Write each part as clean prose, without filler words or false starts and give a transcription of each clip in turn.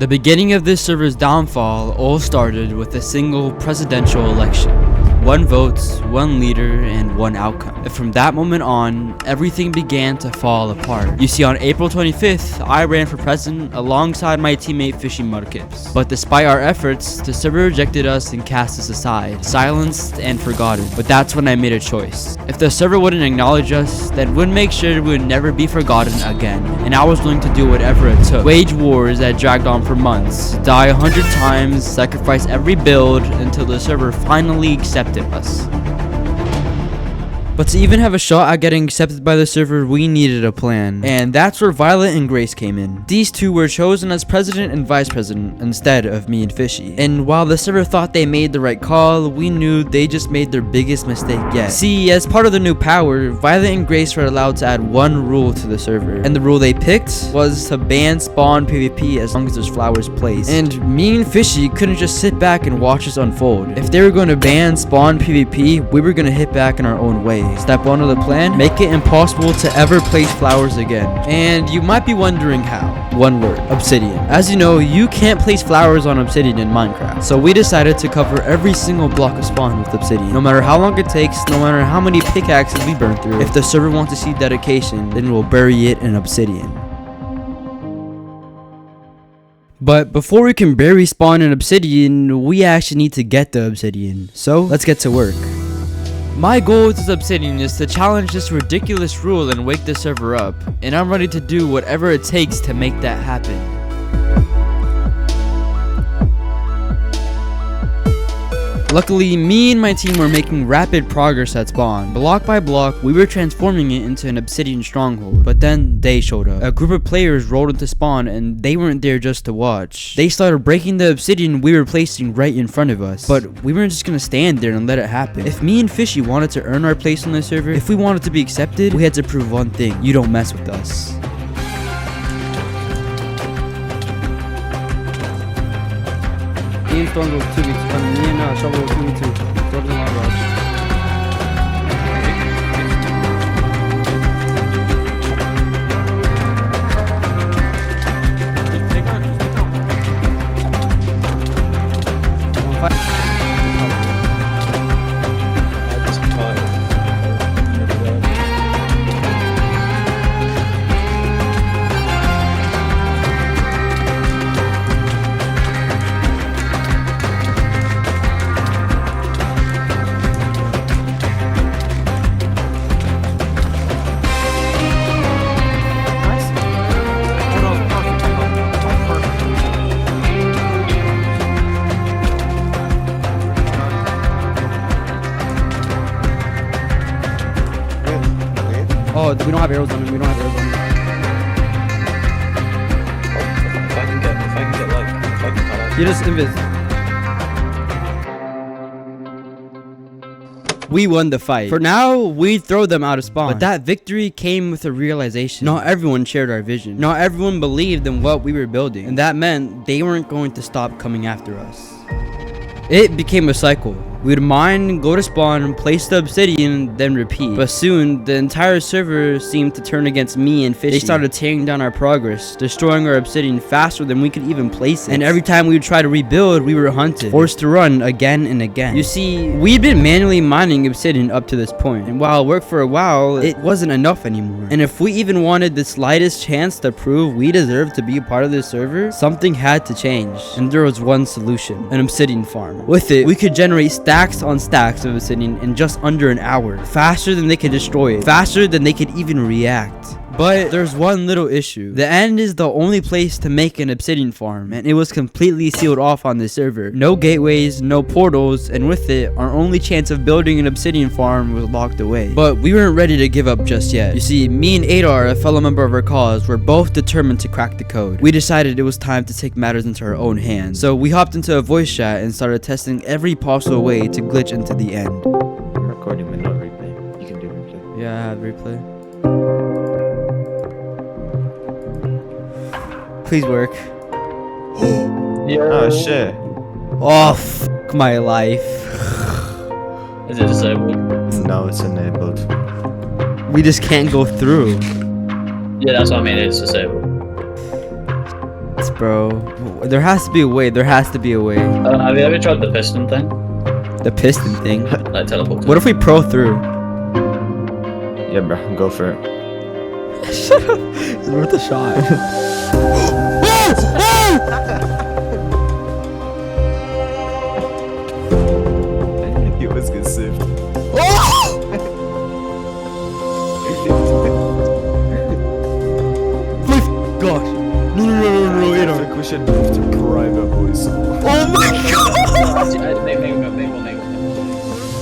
The beginning of this server's downfall all started with a single presidential election. 1 vote, 1 leader, and 1 outcome. And from that moment on, everything began to fall apart. You see, on April 25th, I ran for president alongside my teammate Fishy Mudkips. But despite our efforts, the server rejected us and cast us aside, silenced and forgotten. But that's when I made a choice. If the server wouldn't acknowledge us, then we'd make sure we would never be forgotten again. And I was willing to do whatever it took. Wage wars that dragged on for months, die 100 times, sacrifice every build until the server finally accepted us. But to even have a shot at getting accepted by the server, we needed a plan. And that's where Violet and Grace came in. These two were chosen as president and vice president instead of me and Fishy. And while the server thought they made the right call, we knew they just made their biggest mistake yet. See, as part of the new power, Violet and Grace were allowed to add 1 rule to the server. And the rule they picked was to ban spawn PvP as long as there's flowers placed. And me and Fishy couldn't just sit back and watch this unfold. If they were going to ban spawn PvP, we were going to hit back in our own way. Step 1 of the plan, make it impossible to ever place flowers again. And you might be wondering how. 1 word, obsidian. As you know, you can't place flowers on obsidian in Minecraft. So we decided to cover every single block of spawn with obsidian. No matter how long it takes, no matter how many pickaxes we burn through, if the server wants to see dedication, then we'll bury it in obsidian. But before we can bury spawn in obsidian, we actually need to get the obsidian. So let's get to work. My goal with this obsidian is to challenge this ridiculous rule and wake the server up, and I'm ready to do whatever it takes to make that happen. Luckily, me and my team were making rapid progress at spawn. Block by block, we were transforming it into an obsidian stronghold. But then they showed up. A group of players rolled into spawn and they weren't there just to watch. They started breaking the obsidian we were placing right in front of us. But we weren't just gonna stand there and let it happen. If me and Fishy wanted to earn our place on the server, if we wanted to be accepted, we had to prove one thing: you don't mess with us. Me and Stormz will 2 weeks. Me and Shovel will 2 weeks too. Stormz and Lava. Oh, we don't have arrows on him. We don't have arrows on him. If I can cut out. He just invis. We won the fight. For now, we'd throw them out of spawn. But that victory came with a realization. Not everyone shared our vision. Not everyone believed in what we were building. And that meant they weren't going to stop coming after us. It became a cycle. We'd mine, go to spawn, place the obsidian, then repeat. But soon, the entire server seemed to turn against me and Fishy. They started tearing down our progress, destroying our obsidian faster than we could even place it. And every time we would try to rebuild, we were hunted, forced to run again and again. You see, we'd been manually mining obsidian up to this point, and while it worked for a while, it wasn't enough anymore. And if we even wanted the slightest chance to prove we deserved to be a part of this server, something had to change. And there was one solution: an obsidian farm. With it, we could generate stacks on stacks of obsidian in just under an hour, faster than they could destroy it, faster than they could even react. But there's one little issue. The end is the only place to make an obsidian farm, and it was completely sealed off on this server. No gateways, no portals, and with it, our only chance of building an obsidian farm was locked away. But we weren't ready to give up just yet. You see, me and Aydar, a fellow member of our cause, were both determined to crack the code. We decided it was time to take matters into our own hands. So we hopped into a voice chat and started testing every possible way to glitch into the end. I'm recording but not replay. You can do replay. Yeah, I have replay. Please work. Oh shit. Oh, fuck my life. Is it disabled? No, it's enabled. We just can't go through. Yeah, that's what I mean, it's disabled. Bro. There has to be a way. There has to be a way. Have you ever tried the piston thing? The piston thing. Like teleport. What if we pro through? Yeah, bro. Go for it. Shut up. It's worth a shot. He was good sieve. Gosh. No, I think we should move to private, boys. Oh my god!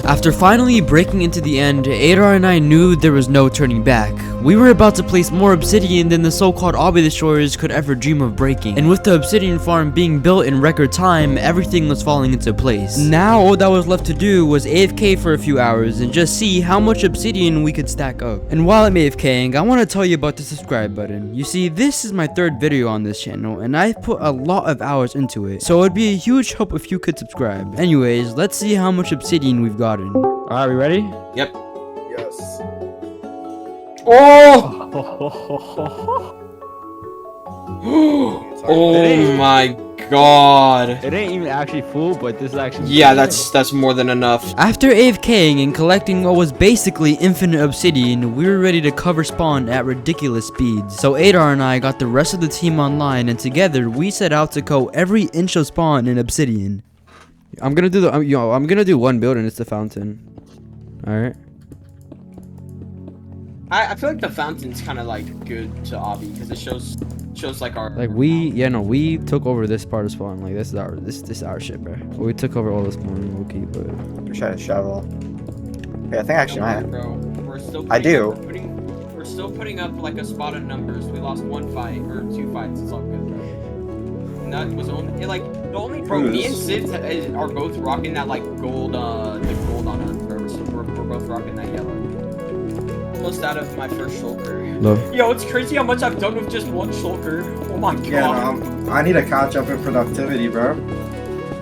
After finally breaking into the end, Aydar and I knew there was no turning back. We were about to place more obsidian than the so-called obby destroyers could ever dream of breaking. And with the obsidian farm being built in record time, everything was falling into place. Now all that was left to do was AFK for a few hours and just see how much obsidian we could stack up. And while I'm AFKing, I want to tell you about the subscribe button. You see, this is my third video on this channel and I put a lot of hours into it. So it'd be a huge help if you could subscribe. Anyways, let's see how much obsidian we've gotten. Alright, we ready? Yep. Yes. Oh! Oh my god. It ain't even actually full, but this is actually. Yeah, that's more than enough. After AFKing and collecting what was basically infinite obsidian, we were ready to cover spawn at ridiculous speeds. So Aydar and I got the rest of the team online and together we set out to coat every inch of spawn in obsidian. I'm gonna do I'm gonna do one build and it's the fountain. Alright. I feel like the fountain's kind of like good to obby because it shows like our we took over this part of spawn. Like this is our shit, bro. We took over all the spawn. We'll keep it. We're trying to shovel. Yeah, I think actually I have. Bro, we're still I do. We're still putting up like a spot of numbers. We lost 1 fight or 2 fights. It's all good, bro. And that was only like the only bro. Me and Sid are both rocking that like gold, the gold on us. We're both rocking that yellow. Almost out of my first shulker. No. Yo, it's crazy how much I've done with just one shulker. Oh my god. Yeah, no, I need to catch up in productivity, bro.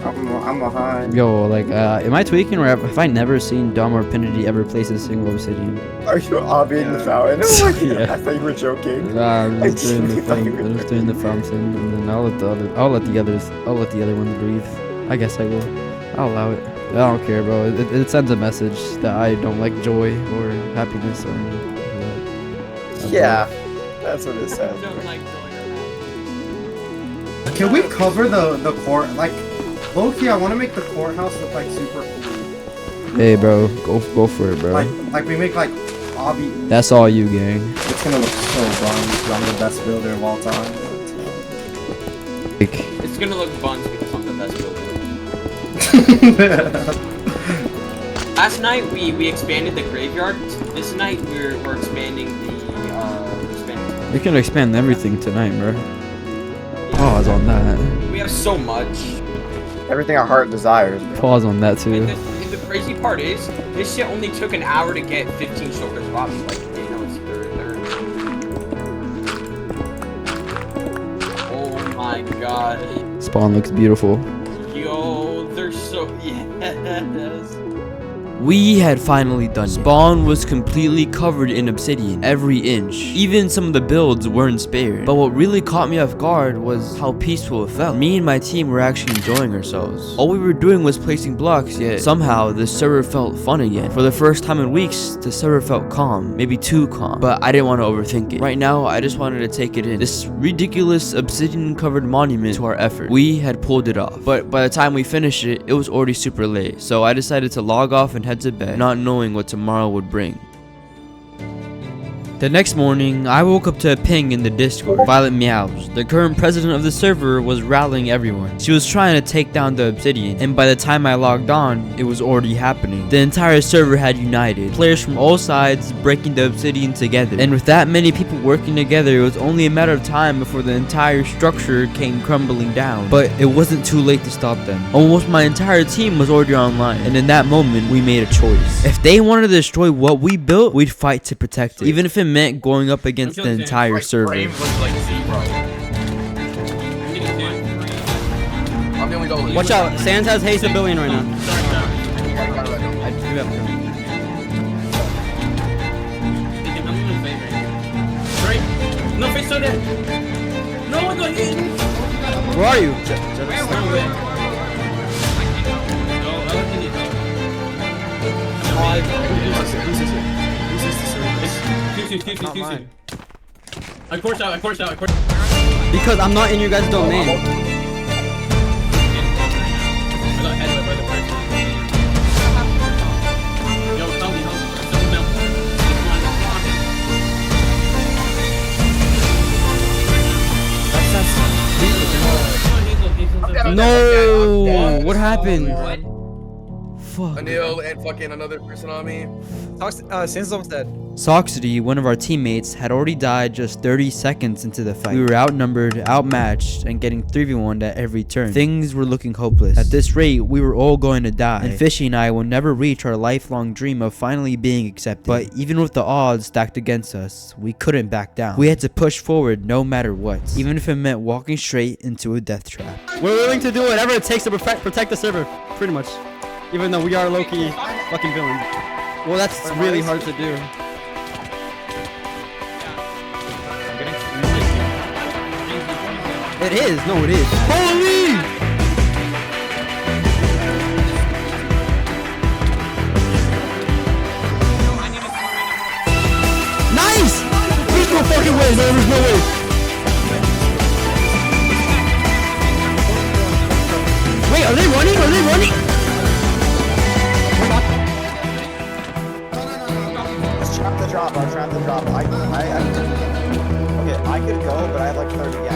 I'm behind. Yo, like, am I tweaking or have I never seen Dom or Pinity ever place a single obsidian? Are you obbying the fountain? Yeah. I thought you were joking. I'm just doing the thing. I'm just doing the fountain, and then I'll let the other ones breathe. I guess I will. I'll allow it. I don't care, bro. It sends a message that I don't like joy or happiness or anything. Yeah, that's what it I says. don't like joy or happiness. Can we cover the court? Like, low-key, I want to make the courthouse look like super cool. Hey, bro, go for it, bro. Like we make like obby. That's all you, gang. It's gonna look so fun. I'm the best builder of all time. It's gonna look buns because I'm the best builder. Last night we expanded the graveyard. This night we're expanding the We can expand everything tonight, bro. Pause on that. We have so much. Everything our heart desires. Bro. Pause on that too. And the crazy part is, this shit only took an hour to get 15 shoulder drops. Like, you know, it's third. Oh my god. Spawn looks beautiful. Yo, they're so yes. We had finally done it. Spawn was completely covered in obsidian, every inch. Even some of the builds weren't spared. But what really caught me off guard was how peaceful it felt. Me and my team were actually enjoying ourselves. All we were doing was placing blocks, yet somehow the server felt fun again. For the first time in weeks, the server felt calm, maybe too calm. But I didn't want to overthink it. Right now, I just wanted to take it in. This ridiculous obsidian covered monument to our effort. We had pulled it off. But by the time we finished it, it was already super late. So I decided to log off and head to bed, not knowing what tomorrow would bring. The next morning, I woke up to a ping in the Discord. Violetmeows, the current president of the server, was rallying everyone. She was trying to take down the obsidian, and by the time I logged on, it was already happening. The entire server had united, players from all sides breaking the obsidian together. And with that many people working together, it was only a matter of time before the entire structure came crumbling down. But it wasn't too late to stop them. Almost my entire team was already online, and in that moment, we made a choice. If they wanted to destroy what we built, we'd fight to protect it, even if it meant going up against the entire server. Watch out, Sans has haste a billion right now. I do have No, face so dead. No, I'm not hitting. Where are you? I coursed out. Because I'm not in your guys' domain. I got headbutt by the person. Yo, help me. Someone else. No! What happened? What? Fuck. Anil and fucking another person on me. Sandstorm's dead. Soxity, one of our teammates, had already died just 30 seconds into the fight. We were outnumbered, outmatched, and getting 3v1'd at every turn. Things were looking hopeless. At this rate, we were all going to die, and Fishy and I will never reach our lifelong dream of finally being accepted. But even with the odds stacked against us, we couldn't back down. We had to push forward no matter what, even if it meant walking straight into a death trap. We're willing to do whatever it takes to protect the server, pretty much. Even though we are low-key fucking villains. Well, that's really hard to do. It is. No, it is. Holy! Nice! There's no fucking way. No, there's no way. Wait, are they running? Are they running? I'll trap the drop. Okay, I could go, but I have like 30 gas.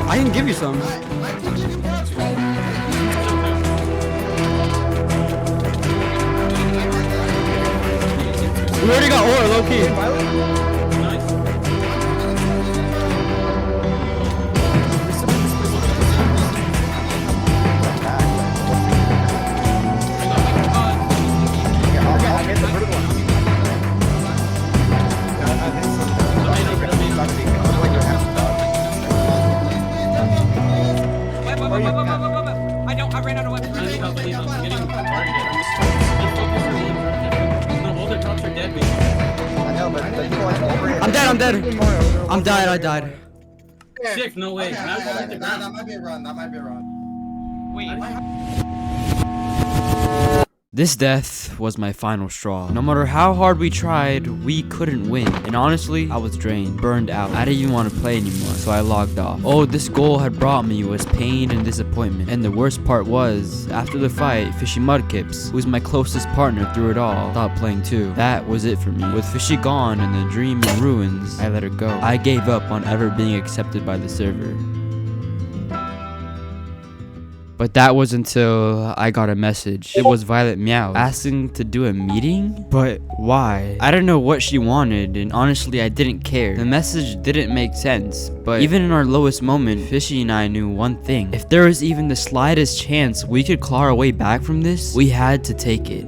I can give you some. We already got ore, low key. I ran out of weapons. I'm getting targeted. No, all the drops are dead. I'm dead. I'm dead. I died. Sick, no way. Now go back to ground. That might be a run. Wait. This death was my final straw. No matter how hard we tried, we couldn't win. And honestly, I was drained, burned out. I didn't even want to play anymore, so I logged off. All this goal had brought me was pain and disappointment. And the worst part was, after the fight, Fishy Mudkips, who was my closest partner through it all, stopped playing too. That was it for me. With Fishy gone and the dream in ruins, I let her go. I gave up on ever being accepted by the server. But that was until I got a message. It was violetmeows asking to do a meeting? But why? I don't know what she wanted, and honestly I didn't care. The message didn't make sense, but even in our lowest moment, Fishy and I knew one thing. If there was even the slightest chance we could claw our way back from this, we had to take it.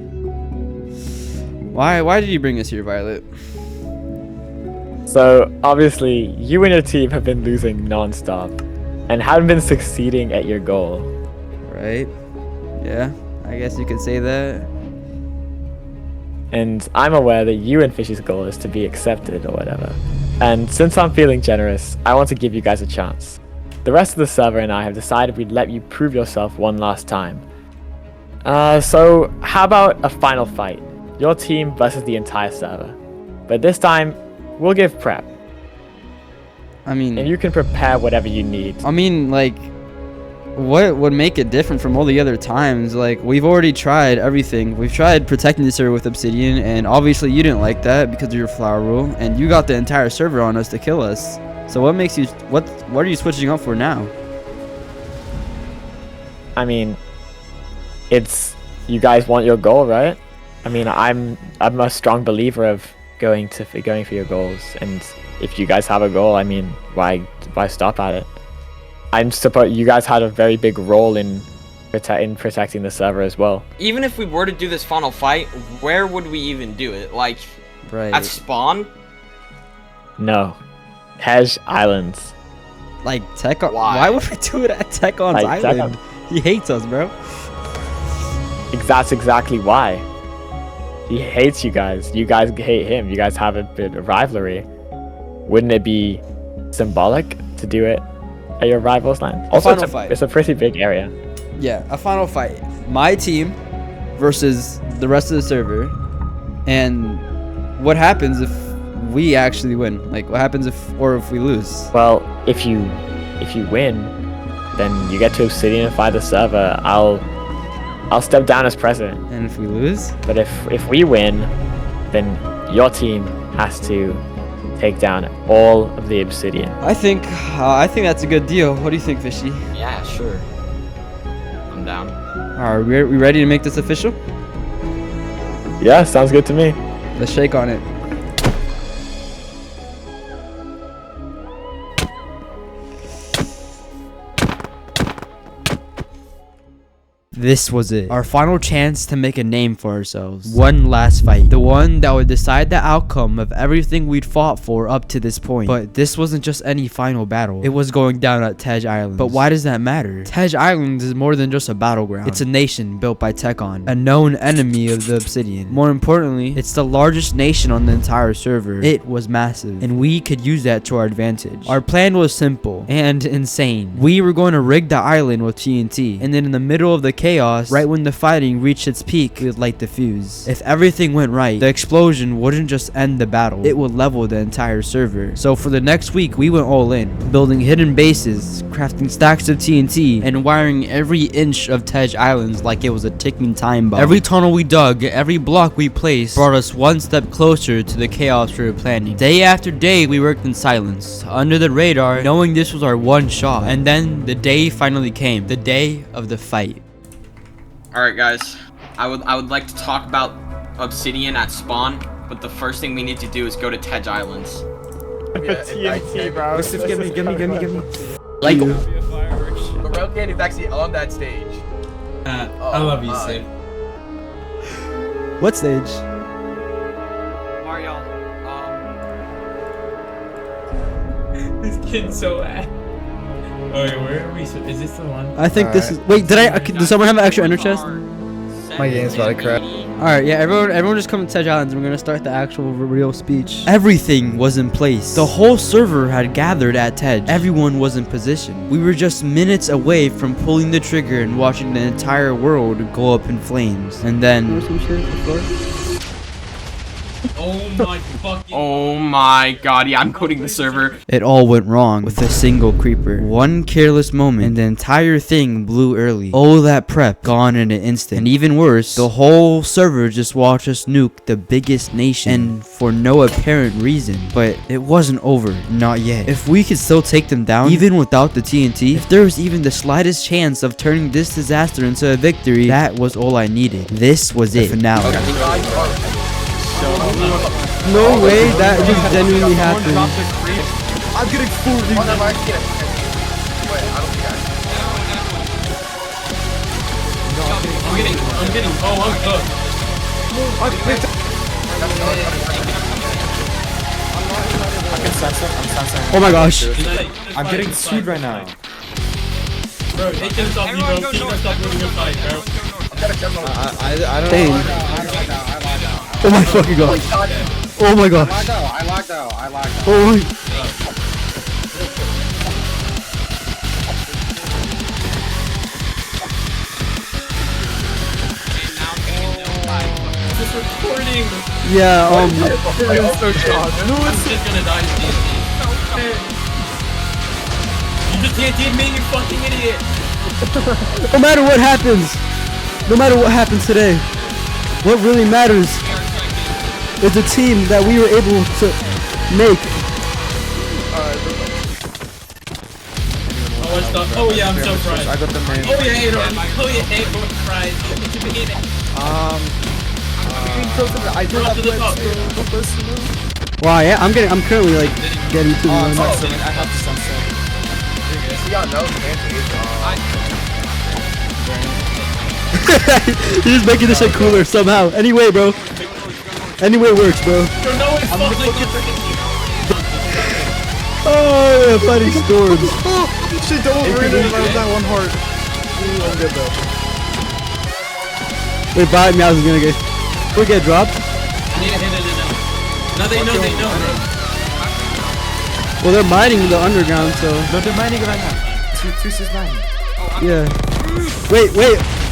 Why did you bring us here, Violet? So, obviously, you and your team have been losing non-stop and haven't been succeeding at your goal. Right? Yeah, I guess you could say that. And I'm aware that you and Fishy's goal is to be accepted or whatever. And since I'm feeling generous, I want to give you guys a chance. The rest of the server and I have decided we'd let you prove yourself one last time. So how about a final fight? Your team versus the entire server. But this time, we'll give prep. I mean... And you can prepare whatever you need. I mean, like... what would make it different from all the other times? Like, we've already tried everything. We've tried protecting the server with obsidian, and obviously you didn't like that because of your flower rule, and you got the entire server on us to kill us. So what makes you, what are you switching up for now? I mean, it's, you guys want your goal, right? I mean, I'm a strong believer of going for your goals, and if you guys have a goal, I mean, why stop at it? I'm suppose you guys had a very big role in protecting the server as well. Even if we were to do this final fight, where would we even do it? Like, right. At spawn? No. Taj Islands. Like, why would we do it at Tekon's island? He hates us, bro. That's exactly why. He hates you guys. You guys hate him. You guys have a bit of rivalry. Wouldn't it be symbolic to do it at your rival's land. Also, final fight. it's a pretty big area. Yeah, a final fight. My team versus the rest of the server. And what happens if we actually win? Like, what happens if we lose? Well, if you win, then you get to obsidianify the server. I'll step down as president. And if we lose? But if we win, then your team has to take down all of the obsidian. I think that's a good deal. What do you think, Fishy? Yeah, sure. I'm down. Are we ready to make this official? Yeah, sounds good to me. Let's shake on it. This was it. Our final chance to make a name for ourselves. One last fight. The one that would decide the outcome of everything we'd fought for up to this point. But this wasn't just any final battle. It was going down at Taj Islands. But why does that matter? Taj Islands is more than just a battleground. It's a nation built by Tekon, a known enemy of the Obsidian. More importantly, it's the largest nation on the entire server. It was massive, and we could use that to our advantage. Our plan was simple and insane. We were going to rig the island with TNT, and then in the middle of the chaos, right when the fighting reached its peak, we would light the fuse. If everything went right, the explosion wouldn't just end the battle, it would level the entire server. So for the next week, we went all in, building hidden bases, crafting stacks of TNT, and wiring every inch of Taj Islands like it was a ticking time bomb. Every tunnel we dug, every block we placed, brought us one step closer to the chaos we were planning. Day after day, we worked in silence, under the radar, knowing this was our one shot. And then the day finally came, the day of the fight. Alright guys, I would like to talk about obsidian at spawn, but the first thing we need to do is go to Taj Islands. TNT, bro. Give me. Like, The rotate is actually on that stage. I love you, Sid. what stage? Mario, This kid's so ass. Okay, where are we? Is this the one? I think this is. Wait, does someone have an extra ender chest? My game's about to crash. Alright, yeah, everyone just come to Taj Islands. We're gonna start the actual real speech. Everything was in place. The whole server had gathered at Taj. Everyone was in position. We were just minutes away from pulling the trigger and watching the entire world go up in flames. And then... oh my god, yeah, I'm quitting the server. It all went wrong with a single creeper. One careless moment and the entire thing blew early. All that prep gone in an instant. And even worse, the whole server just watched us nuke the biggest nation, and for no apparent reason. But it wasn't over, not yet. If we could still take them down, even without the TNT, if there was even the slightest chance of turning this disaster into a victory, that was all I needed. This was it. The finale. No way that just genuinely happened. I'm getting food. Oh, no, I can't. Wait, I don't think I'm getting. Oh, I'm good. Oh my gosh. I'm getting sued right now. Bro, it can stop you, bro. Keep us stop moving your fight, bro. I don't Dang. know. Oh my fucking god. Oh my gosh. I locked out. Oh my. Just recording. Yeah, I'm just gonna die. You just can't me, you fucking idiot. no matter what happens today, what really matters is the team that we were able to make. Oh, what's up? Oh yeah, I'm so fried. I got the name. Oh yeah, oh yeah, I'm fried. I do have Wow, yeah, I'm currently like getting to the I have to sunset. See, y'all know the answer is You're just making this shit cooler somehow. Anyway, bro. Anyway works, bro. Oh, yeah, fighting storms. Shit, don't overrated that one heart. I'm good though. Wait, violetmeows is gonna get. We get dropped. No, they know. Well, they're mining the underground, so. No, they're mining right now. Tus is mine. Yeah. Wait.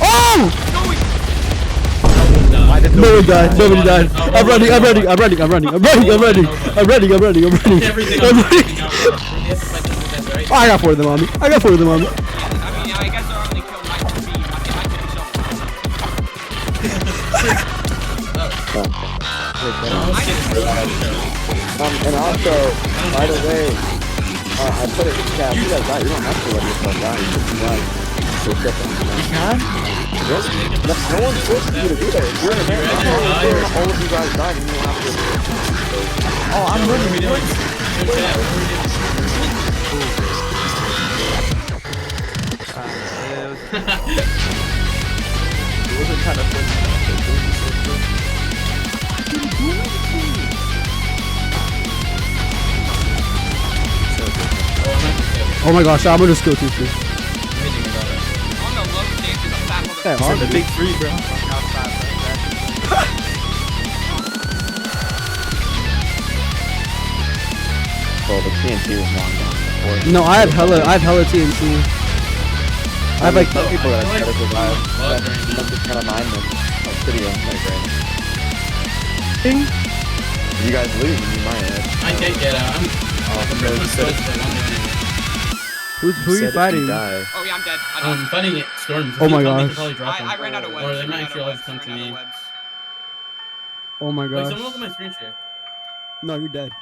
Oh! No one died. Nobody died. I'm running. Everything else is picking up, bro. We have to fight this with this, right? I got 4 of them on me. I mean, I guess they're only killed 9 to be. It might be And also, by the way, I put it in chat. You guys die. You don't have to let yourself die. You just die. So you can? Yes. No one's forcing you to do that. If you're in a man, all of you guys died and you don't have to. Oh, I'm running. It wasn't kind of fun. Oh my gosh, I'm gonna just go too soon. on the low stage is a fat motherfucker. Hard, the big 3, bro. Well, the TNT was long gone before. No, I have hella TNT. I have like some people that try to survive. That's just kind of mind them. Obsidian, like right. You guys lose, and you might. I can't get out. Who are you fighting? Oh yeah, I'm dead. I'm fighting stormz. Oh my gosh. I ran out of webs. Or they might actually always come to me. Oh my Wait, gosh. someone look at my screen share. No, you're dead.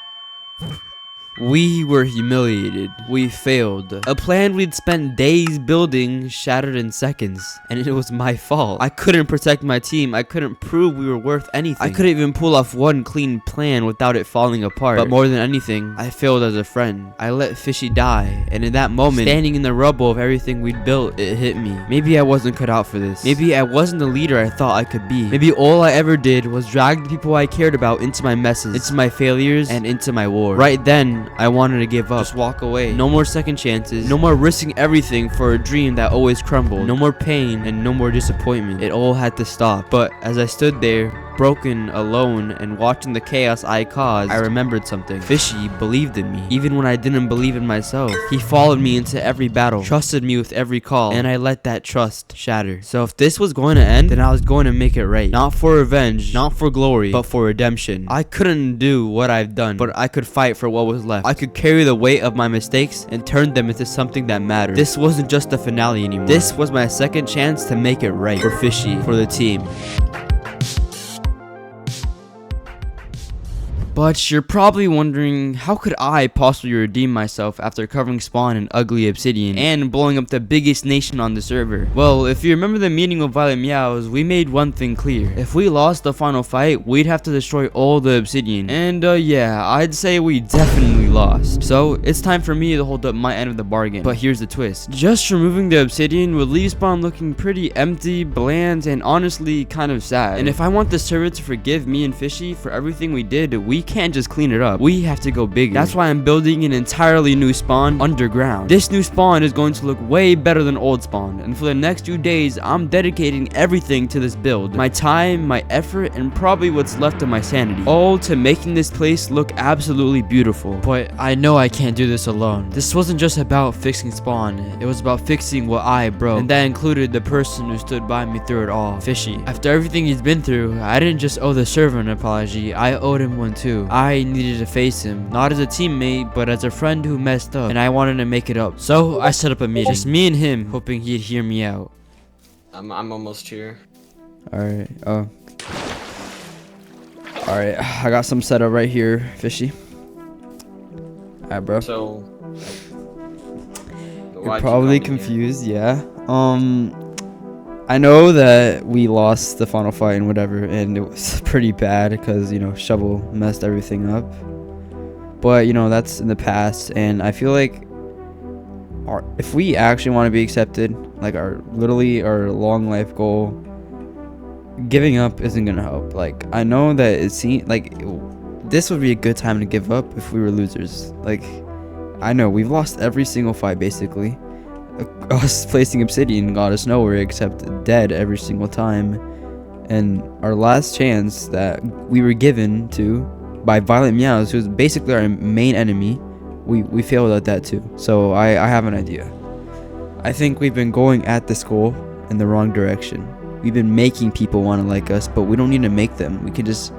We were humiliated. We failed. A plan we'd spent days building shattered in seconds, and it was my fault. I couldn't protect my team. I couldn't prove we were worth anything. I couldn't even pull off one clean plan without it falling apart. But more than anything, I failed as a friend. I let Fishy die, and in that moment, standing in the rubble of everything we'd built, it hit me. Maybe I wasn't cut out for this. Maybe I wasn't the leader I thought I could be. Maybe all I ever did was drag the people I cared about into my messes, into my failures, and into my war. Right then, I wanted to give up. Just walk away. No more second chances. No more risking everything for a dream that always crumbled. No more pain and no more disappointment. It all had to stop. But as I stood there, broken, alone, and watching the chaos I caused, I remembered something. Fishy believed in me, even when I didn't believe in myself. He followed me into every battle, trusted me with every call, and I let that trust shatter. So if this was going to end, then I was going to make it right. Not for revenge, not for glory, but for redemption. I couldn't do what I've done, but I could fight for what was left. I could carry the weight of my mistakes and turn them into something that mattered. This wasn't just a finale anymore. This was my second chance to make it right. For Fishy, for the team. But you're probably wondering, how could I possibly redeem myself after covering Spawn in ugly obsidian and blowing up the biggest nation on the server? Well, if you remember the meeting with violetmeows, we made one thing clear. If we lost the final fight, we'd have to destroy all the obsidian. And yeah, I'd say we definitely lost. So it's time for me to hold up my end of the bargain. But here's the twist. Just removing the obsidian would leave Spawn looking pretty empty, bland, and honestly kind of sad. And if I want the server to forgive me and Fishy for everything we did, we can't just clean it up. We have to go bigger. That's why I'm building an entirely new spawn underground. This new spawn is going to look way better than old spawn, and for the next few days, I'm dedicating everything to this build. My time, my effort, and probably what's left of my sanity. All to making this place look absolutely beautiful. But I know I can't do this alone. This wasn't just about fixing spawn. It was about fixing what I broke. And that included the person who stood by me through it all. Fishy. After everything he's been through, I didn't just owe the server an apology. I owed him one too. I needed to face him, not as a teammate, but as a friend who messed up, and I wanted to make it up. So I set up a meeting, just me and him, hoping he'd hear me out. I'm almost here. Alright, alright, I got some set up right here, Fishy. Alright, bro. So you're probably confused, yeah. I know that we lost the final fight and whatever, and it was pretty bad because, you know, Shovel messed everything up. But, you know, that's in the past, and I feel like if we actually want to be accepted, like literally our long life goal, giving up isn't gonna help. Like, I know that it seems like this would be a good time to give up if we were losers. Like, I know we've lost every single fight basically. Us placing obsidian got us nowhere except dead every single time, and our last chance that we were given to by violetmeows, who's basically our main enemy, we failed at that too. So I have an idea. I think we've been going at this goal in the wrong direction. We've been making people want to like us, but we don't need to make them. We can just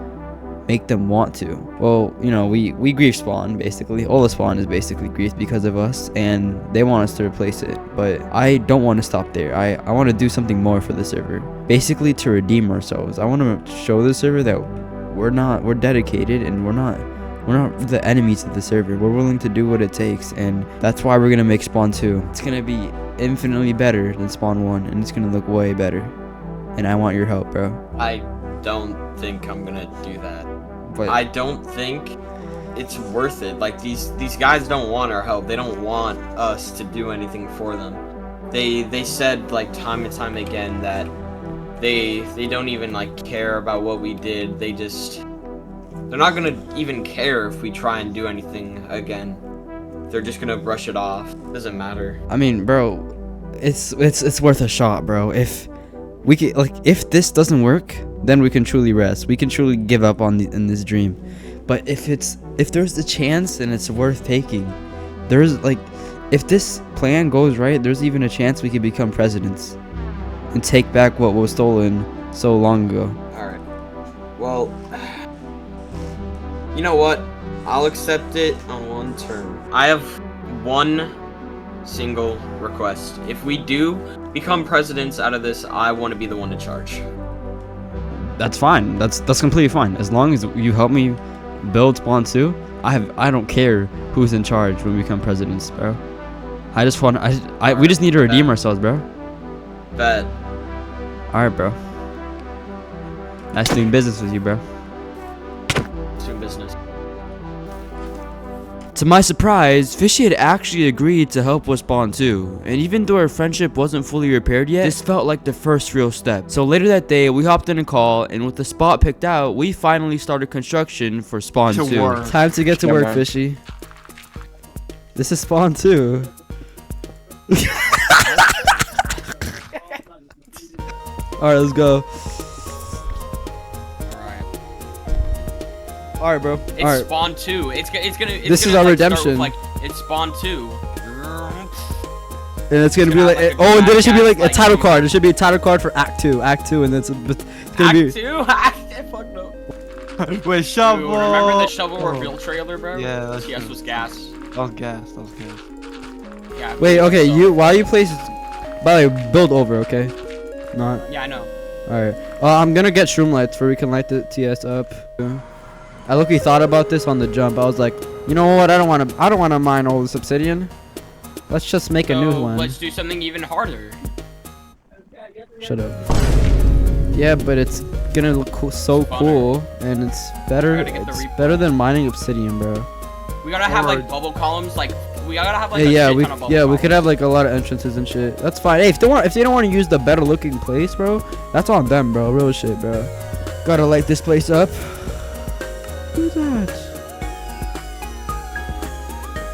make them want to. Well, you know, we grief spawn, basically. All the spawn is basically grief because of us, and they want us to replace it. But I don't want to stop there. I want to do something more for the server. Basically to redeem ourselves. I want to show the server that we're dedicated, and we're not the enemies of the server. We're willing to do what it takes, and that's why we're gonna make spawn 2. It's gonna be infinitely better than spawn 1, and it's gonna look way better. And I want your help, bro. I don't think I'm gonna do that. But I don't think it's worth it. Like these guys don't want our help. They don't want us to do anything for them. They said like time and time again that they don't even like care about what we did. They're not gonna even care if we try and do anything again. They're just gonna brush it off. Doesn't matter. I mean, bro, it's worth a shot, bro. If we can, like, if this doesn't work, then we can truly rest. We can truly give up on in this dream. But if there's the chance and it's worth taking, there's like, if this plan goes right, there's even a chance we could become presidents and take back what was stolen so long ago. All right. Well, you know what? I'll accept it on one term. I have one single request. If we do become presidents out of this, I want to be the one in charge. That's fine. That's completely fine. As long as you help me build spawn 2, I don't care who's in charge when we become presidents, bro. I just want we just need to redeem ourselves, bro. Bet. All right, bro. Nice doing business with you, bro. Doing business. To my surprise, Fishy had actually agreed to help with spawn 2, and even though our friendship wasn't fully repaired yet, this felt like the first real step. So later that day, we hopped in a call, and with the spot picked out, we finally started construction for spawn 2. Time to get to work, Fishy. This is spawn 2. Alright, let's go. Alright, bro. It's spawn 2. It's gonna. This is our redemption. Like it's spawn 2. And it's gonna be like, oh, and then it should be like a title card. It should be a title card for Act 2. Act 2, and it's gonna be. Act 2? Fuck no. With shovel. Dude, remember the shovel reveal trailer, bro? Yeah, that's yes, was gas. That was gas. That was gas. Yeah, wait, okay, while you place, by the way, build over, okay? Not. Yeah, I know. Alright. I'm gonna get shroom lights where we can light the TS up. I luckily thought about this on the jump. I was like, you know what? I don't wanna mine all this obsidian. Let's just make a new one. Let's do something even harder. Shut up. Yeah, but it's gonna look so cool, and it's better. It's better than mining obsidian, bro. We gotta have like bubble columns, like we gotta have like we could have like a lot of entrances and shit. That's fine. Hey, if they don't want to use the better looking place, bro, that's on them, bro. Real shit, bro. Gotta light this place up. Who's that?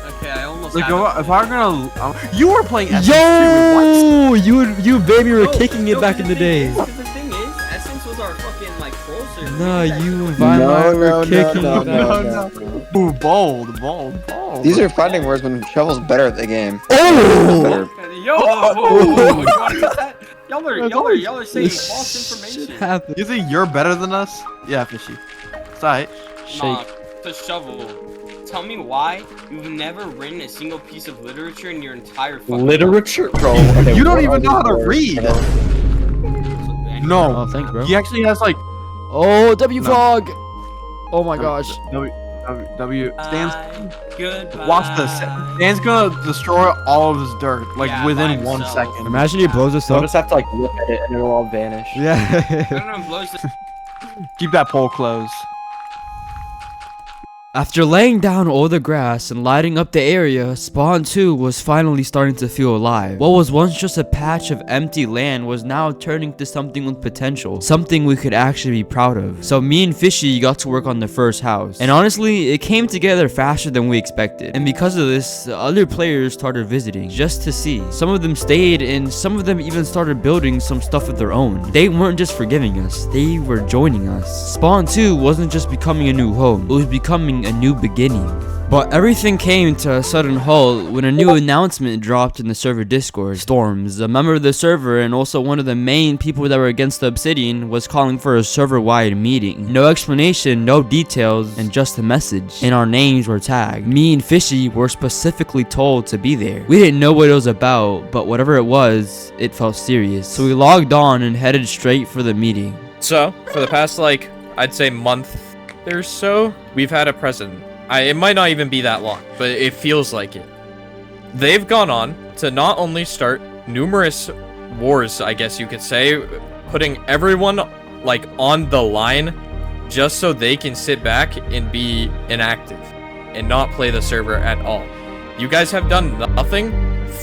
Okay, I almost. Like, if I were gonna, you were playing. Yo, you baby were kicking it back in the day. The thing is, Essence was our fucking like troll server. No, you and Vine were kicking it back. Ooh, bold. These are fighting words when Shovel's better at the game. Oh! Yo, you wanna get that? Y'all are saying false information. You think you're better than us? Yeah, Fishy. It's Shake. To Shovel, tell me why you've never written a single piece of literature in your entire fucking Literature? Bro, okay, you don't even know how to read. No. Oh, thanks, bro. He actually has like. Oh, W fog. Oh my gosh. W Stan's. Goodbye. Watch this. Stan's gonna destroy all of his dirt like within 1 second. Imagine he blows us I'll up. just have to like look at it and it'll all vanish. Yeah. I don't know, blows this. Keep that pole closed. After laying down all the grass and lighting up the area, Spawn 2 was finally starting to feel alive. What was once just a patch of empty land was now turning to something with potential, something we could actually be proud of. So me and Fishy got to work on the first house, and honestly, it came together faster than we expected. And because of this, other players started visiting just to see. Some of them stayed, and some of them even started building some stuff of their own. They weren't just forgiving us, they were joining us. Spawn 2 wasn't just becoming a new home, it was becoming a new beginning. But everything came to a sudden halt when a new announcement dropped in the server Discord. Stormz, a member of the server and also one of the main people that were against the obsidian, was calling for a server-wide meeting. No explanation, no details, and just a message. And our names were tagged. Me and Fishy were specifically told to be there. We didn't know what it was about, but whatever it was, it felt serious. So we logged on and headed straight for the meeting. So, for the past, like, I'd say month or so, we've had a president. It might not even be that long, but it feels like it. They've gone on to not only start numerous wars, I guess you could say, putting everyone, like, on the line just so they can sit back and be inactive and not play the server at all. You guys have done nothing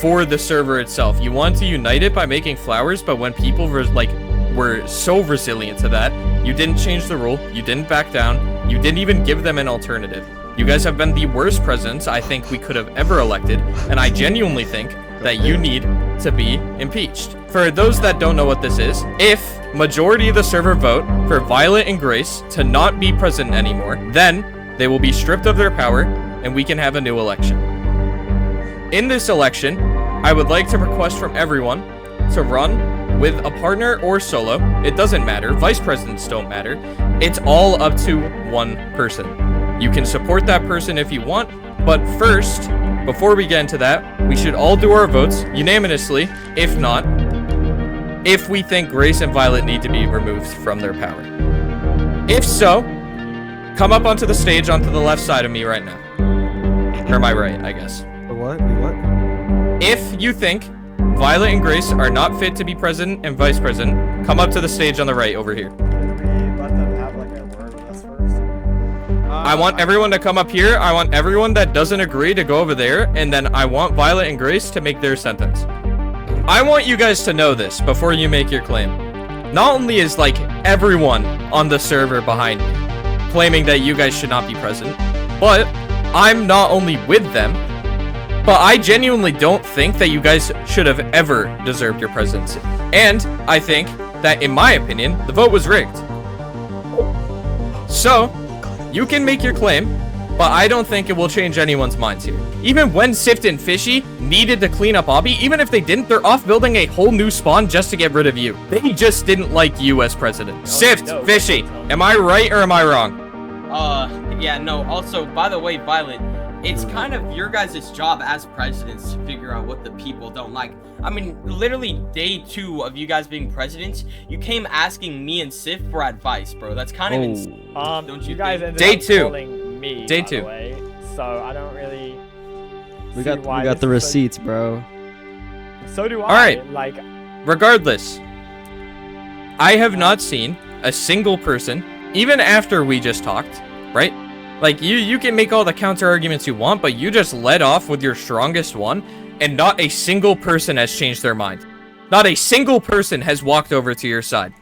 for the server itself. You want to unite it by making flowers, but when people were so resilient to that, you didn't change the rule, you didn't back down, you didn't even give them an alternative. You guys have been the worst presidents I think we could have ever elected, and I genuinely think that you need to be impeached. For those that don't know what this is, if majority of the server vote for Violet and Grace to not be president anymore, then they will be stripped of their power and we can have a new election. In this election, I would like to request from everyone to run with a partner or solo. It doesn't matter. Vice presidents don't matter. It's all up to one person. You can support that person if you want, but first, before we get into that, we should all do our votes unanimously. If not, if we think Grace and Violet need to be removed from their power. If so, come up onto the stage onto the left side of me right now. Or my right, I guess. What? If you think Violet and Grace are not fit to be president and vice president, come up to the stage on the right over here. I want everyone to come up here. I want everyone that doesn't agree to go over there. And then I want Violet and Grace to make their sentence. I want you guys to know this before you make your claim. Not only is like everyone on the server behind me claiming that you guys should not be president, but I'm not only with them, but I genuinely don't think that you guys should have ever deserved your presidency. And I think that, in my opinion, the vote was rigged. So, you can make your claim, but I don't think it will change anyone's minds here. Even when Sift and Fishy needed to clean up Obby, even if they didn't, they're off building a whole new spawn just to get rid of you. They just didn't like you as president. Sift, Fishy, am I right or am I wrong? Yeah, no, also, by the way, Violet, it's kind of your guys' job as presidents to figure out what the people don't like. I mean, literally day 2 of you guys being presidents, you came asking me and Sif for advice, bro. That's kind of insane. Don't you guys think? ended Day up 2. calling me, Day by 2. the way, so I don't really. We see got why the this is receipts, bro. So do I. All right. Like, Regardless, I have not seen a single person, even after we just talked, right? Like, you can make all the counter arguments you want, but you just led off with your strongest one, and not a single person has changed their mind. Not a single person has walked over to your side.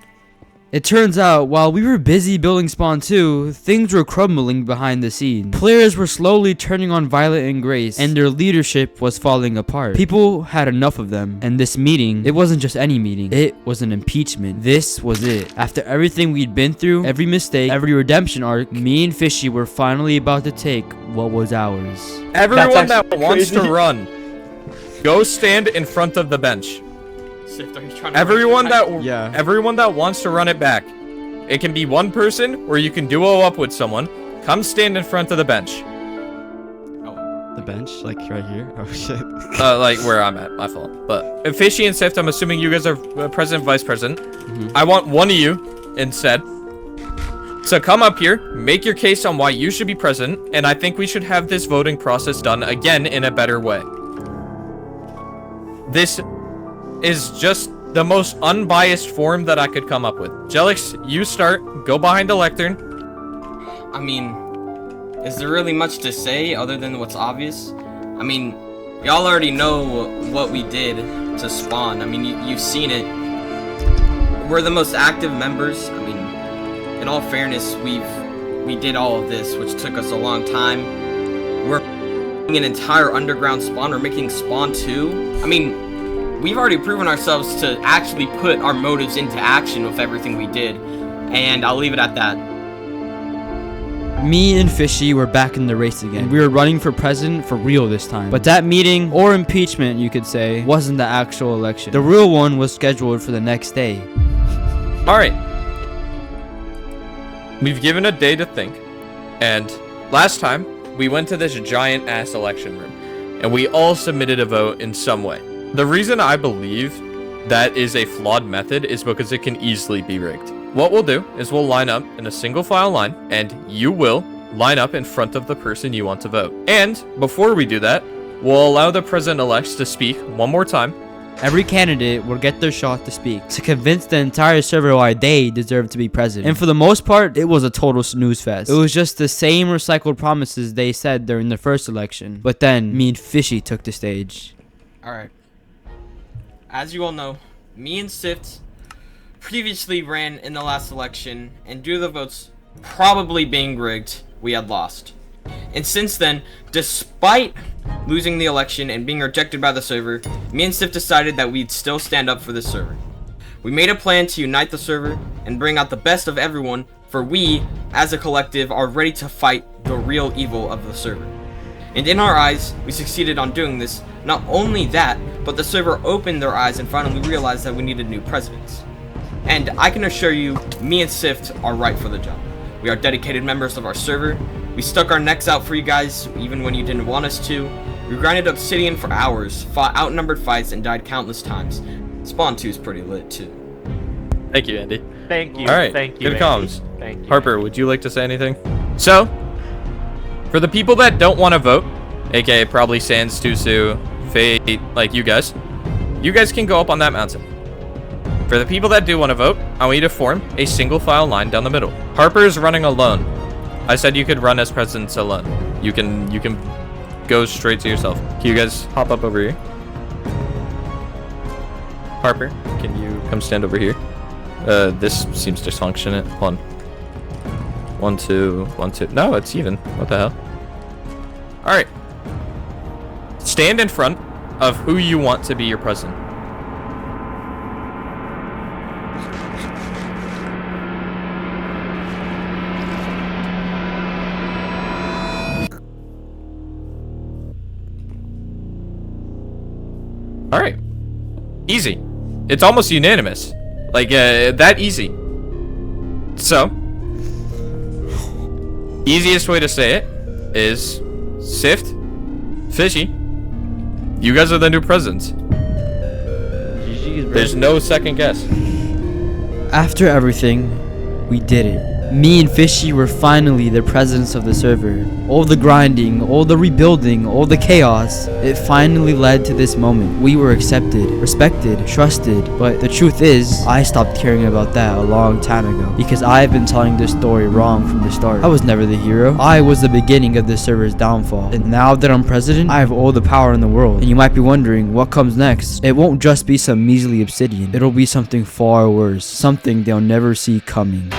It turns out, while we were busy building Spawn 2, things were crumbling behind the scenes. Players were slowly turning on Violet and Grace, and their leadership was falling apart. People had enough of them, and this meeting, it wasn't just any meeting, it was an impeachment. This was it. After everything we'd been through, every mistake, every redemption arc, me and Fishy were finally about to take what was ours. Everyone that wants to run, go stand in front of the bench. Everyone that wants to run it back. It can be one person, or you can duo up with someone. Come stand in front of the bench. The bench? Like right here? Oh shit. Like where I'm at, my fault. But Fishy and Sift, I'm assuming you guys are president, vice president. I want one of you instead. So come up here, make your case on why you should be president, and I think we should have this voting process done again in a better way. This is just the most unbiased form that I could come up with. Jelix, you start. Go behind the lectern. I mean, is there really much to say other than what's obvious? I mean, y'all already know what we did to spawn. I mean, you've seen it. We're the most active members. I mean, in all fairness, we did all of this, which took us a long time. We're an entire underground spawn. We're making Spawn 2. I mean, we've already proven ourselves to actually put our motives into action with everything we did, and I'll leave it at that. Me and Fishy were back in the race again. We were running for president for real this time. But that meeting, or impeachment you could say, wasn't the actual election. The real one was scheduled for the next day. Alright. We've given a day to think. And last time, we went to this giant ass election room. And we all submitted a vote in some way. The reason I believe that is a flawed method is because it can easily be rigged. What we'll do is we'll line up in a single file line, and you will line up in front of the person you want to vote. And before we do that, we'll allow the president-elects to speak one more time. Every candidate will get their shot to speak, to convince the entire server why they deserve to be president. And for the most part, it was a total snooze fest. It was just the same recycled promises they said during the first election. But then, me and Fishy took the stage. Alright. As you all know, me and Sift previously ran in the last election, and due to the votes probably being rigged, we had lost. And since then, despite losing the election and being rejected by the server, me and Sift decided that we'd still stand up for the server. We made a plan to unite the server and bring out the best of everyone, for we, as a collective, are ready to fight the real evil of the server. And in our eyes, we succeeded on doing this. Not only that, but the server opened their eyes and finally realized that we needed new presidents. And I can assure you, me and Sift are right for the job. We are dedicated members of our server. We stuck our necks out for you guys, even when you didn't want us to. We grinded obsidian for hours, fought outnumbered fights, and died countless times. Spawn 2 is pretty lit, too. Thank you, Andy. Thank you. Alright, Thank you, good Andy. comms. Thank you. Harper, would you like to say anything? So, for the people that don't want to vote, aka probably Sans, Tusu, Fate, like you guys can go up on that mountain. For the people that do want to vote, I want you to form a single file line down the middle. Harper is running alone. I said you could run as presidents alone. You can go straight to yourself. Can you guys hop up over here? Harper, can you come stand over here? This seems dysfunctional. Hold on. 1, 2, 1, 2. No, it's even. What the hell? Alright. Stand in front of who you want to be your president. Alright. Easy. It's almost unanimous. Like, that easy. So, easiest way to say it is Sift, Fishy, you guys are the new presidents. There's no second guess. After everything, we did it. Me and Fishy were finally the presidents of the server. All the grinding, all the rebuilding, all the chaos, it finally led to this moment. We were accepted, respected, trusted, but the truth is, I stopped caring about that a long time ago because I've been telling this story wrong from the start. I was never the hero. I was the beginning of this server's downfall. And now that I'm president, I have all the power in the world. And you might be wondering, what comes next? It won't just be some measly obsidian. It'll be something far worse. Something they'll never see coming.